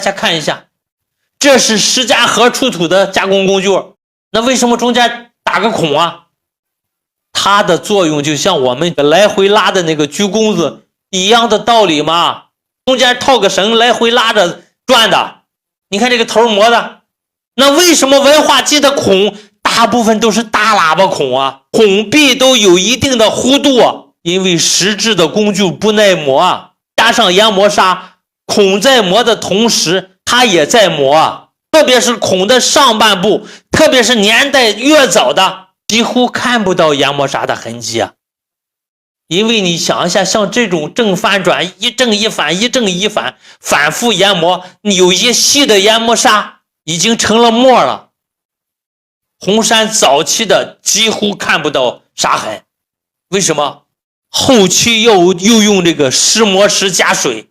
大家看一下，这是石家河出土的加工工具，那为什么中间打个孔啊？它的作用就像我们来回拉的那个鞠弓子一样的道理嘛，中间套个绳来回拉着转的。你看这个头磨的，那为什么文化器的孔大部分都是大喇叭孔啊？孔壁都有一定的弧度啊，因为实质的工具不耐磨啊，加上研磨砂，孔在磨的同时它也在磨啊。特别是孔的上半部，特别是年代越早的，几乎看不到研磨砂的痕迹啊。因为你想一下，像这种正反转，一正一反，一正一反，反复研磨，有一细的研磨砂已经成了沫了。红山早期的几乎看不到砂痕，为什么？后期又用这个石磨石加水，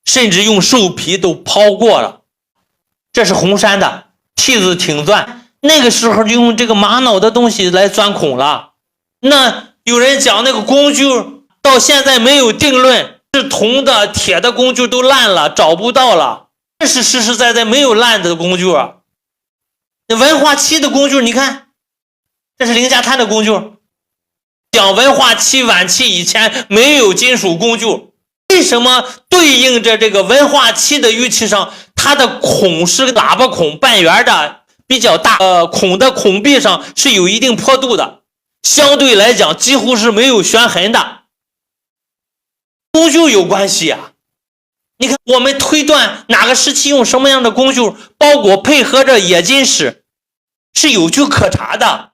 甚至用兽皮都抛过了。这是红山的梯子挺钻，那个时候就用这个玛瑙的东西来钻孔了。那有人讲那个工具到现在没有定论，是铜的铁的工具都烂了，找不到了，这是实实在在没有烂的工具啊。那文化期的工具你看，这是凌家滩的工具，讲文化期晚期以前没有金属工具，为什么对应着这个文化期的玉器上它的孔是喇叭孔半圆的比较大，孔的孔壁上是有一定坡度的，相对来讲几乎是没有旋痕的，工具有关系啊。你看我们推断哪个时期用什么样的工具包裹配合着冶金石是有据可查的。